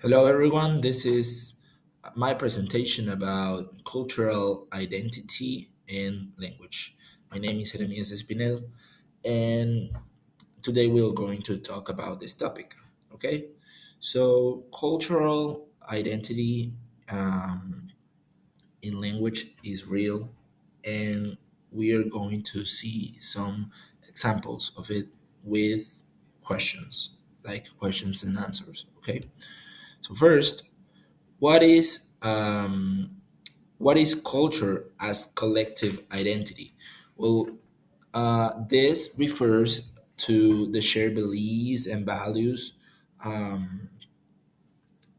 Hello, everyone. This is my presentation about cultural identity and language. My name is Jeremias Espinel, and today we're going to talk about this topic. Okay, so cultural identity in language is real, and we are going to see some examples of it with questions, like questions and answers. Okay, so first, what is what is culture as collective identity? Well, this refers to the shared beliefs and values,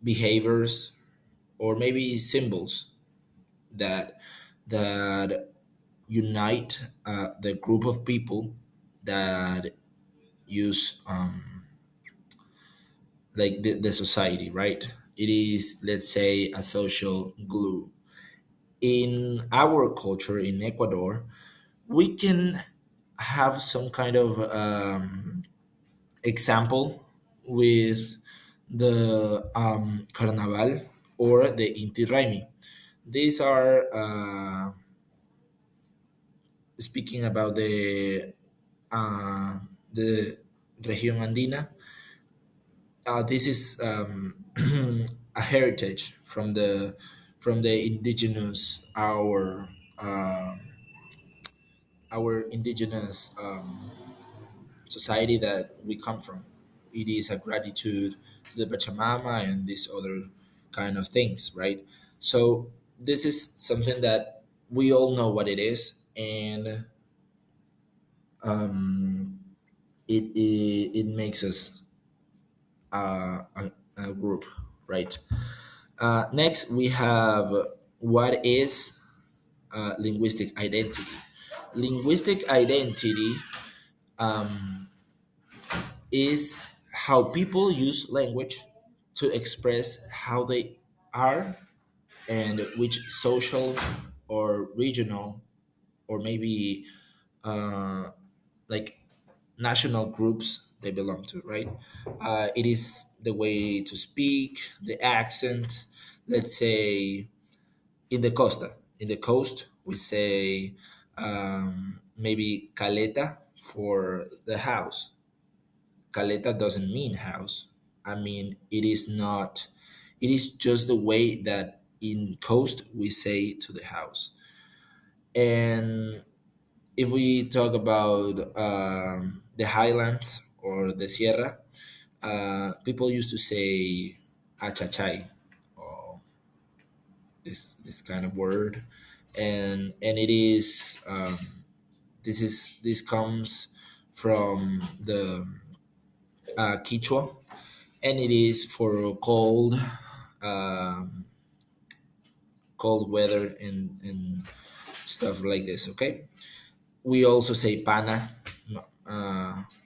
behaviors, or maybe symbols that that unite the group of people that use like the society, right? It is, let's say, a social glue. In our culture in Ecuador, we can have some kind of example with the Carnaval or the Inti Raymi. These are speaking about the Región Andina. This is a heritage from the indigenous our indigenous society that we come from. It is a gratitude to the Pachamama and these other kind of things, right? So this is something that we all know what it is, and it makes us a group, right? Next, we have what is linguistic identity. Linguistic identity is how people use language to express how they are and which social or regional or maybe uh, like national groups they belong to, right? It is the way to speak, the accent. Let's say in the costa, in the coast, we say maybe caleta for the house. Caleta doesn't mean house. I mean, it is not, it is just the way that in coast we say to the house. And if we talk about the highlands or the sierra, people used to say achachay, or this kind of word, and it is this comes from the Quichua, and it is for cold weather and stuff like this. Okay, we also say pana, no,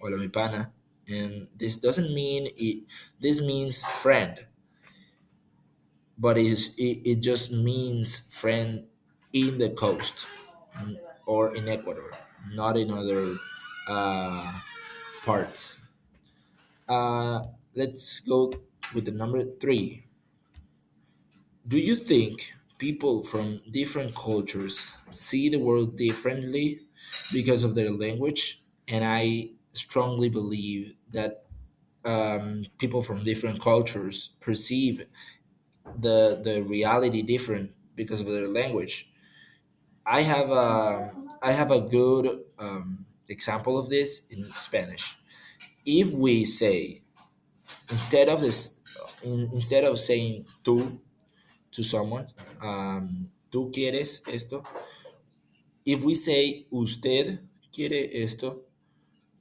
hola mi pana, and this doesn't mean it. This means friend, but it just means friend in the coast or in Ecuador, not in other uh, parts. Let's go with the number three. Do you think people from different cultures see the world differently because of their language? And I strongly believe that people from different cultures perceive the reality different because of their language. I have a good example of this in Spanish. If we say instead of this, instead of saying tú to someone, tú quieres esto. If we say usted quiere esto,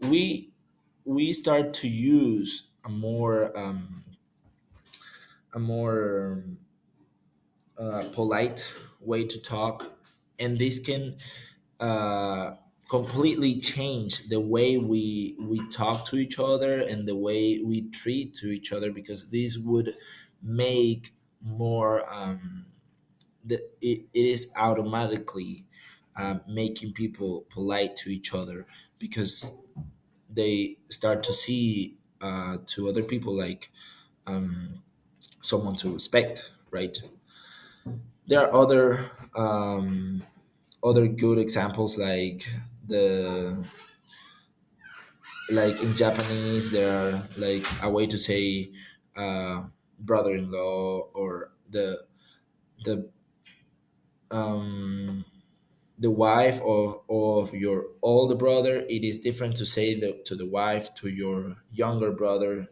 we we start to use a more polite way to talk, and this can uh, completely change the way we talk to each other and the way we treat to each other, because this would make more it is automatically making people polite to each other, because they start to see to other people like someone to respect, right? There are other other good examples like the like in Japanese there are like a way to say uh, brother-in-law or the um, the wife of your older brother. It is different to say to the wife to your younger brother,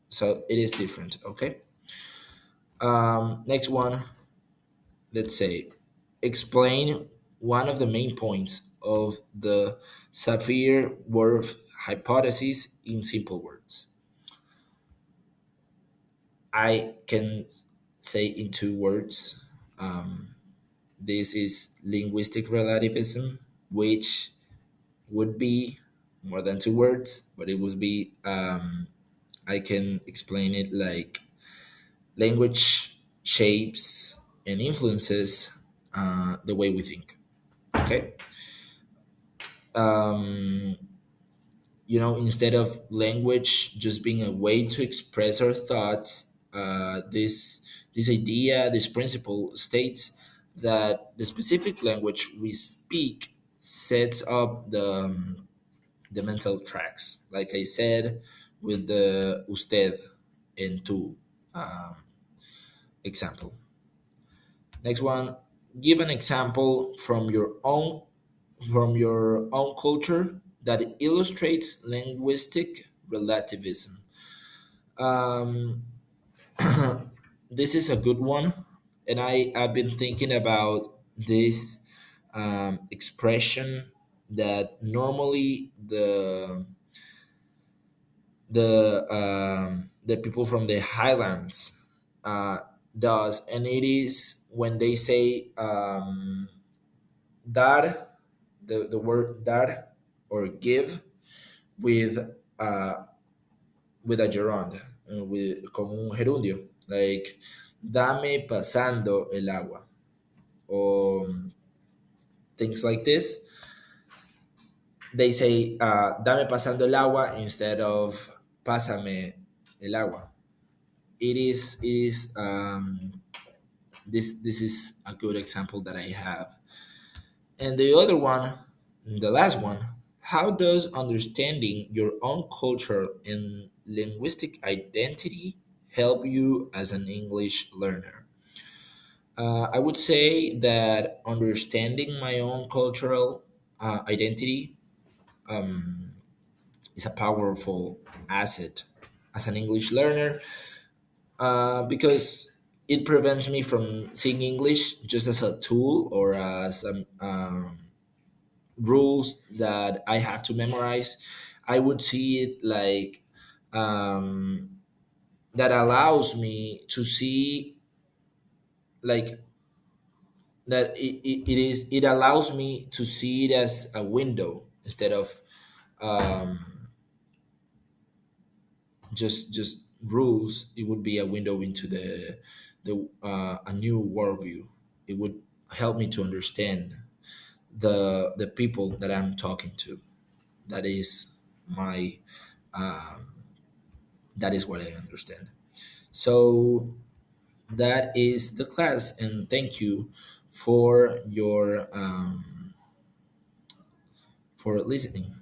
so it is different. Okay. Next one, let's say, explain one of the main points of the Sapir-Whorf hypothesis in simple words. I can say in 2 words. This is linguistic relativism, which would be more than 2 words, but it would be I can explain it like language shapes and influences the way we think. Okay. um, instead of language just being a way to express our thoughts, this idea, this principle states that the specific language we speak sets up the mental tracks, like I said, with the usted and tú um, example. Next one, give an example from your own culture that illustrates linguistic relativism. Um, this is a good one, and I've been thinking about this expression that normally the people from the highlands uh, does, and it is when they say dar, the word dar or give with uh, with a gerund, with con un gerundio, like dame pasando el agua, or things like this. They say dame pasando el agua instead of pásame el agua. It is this is a good example that I have. And the other one, the last one, how does understanding your own culture and linguistic identity help you as an English learner? I would say that understanding my own cultural identity is a powerful asset as an English learner, because it prevents me from seeing English just as a tool or as rules that I have to memorize. I would see it like um, that allows me to see like that it allows me to see it as a window instead of um, just rules. It would be a window into the a new worldview. It would help me to understand the people that I'm talking to. That is my um, that is what I understand. So that is the class, and thank you for your for listening.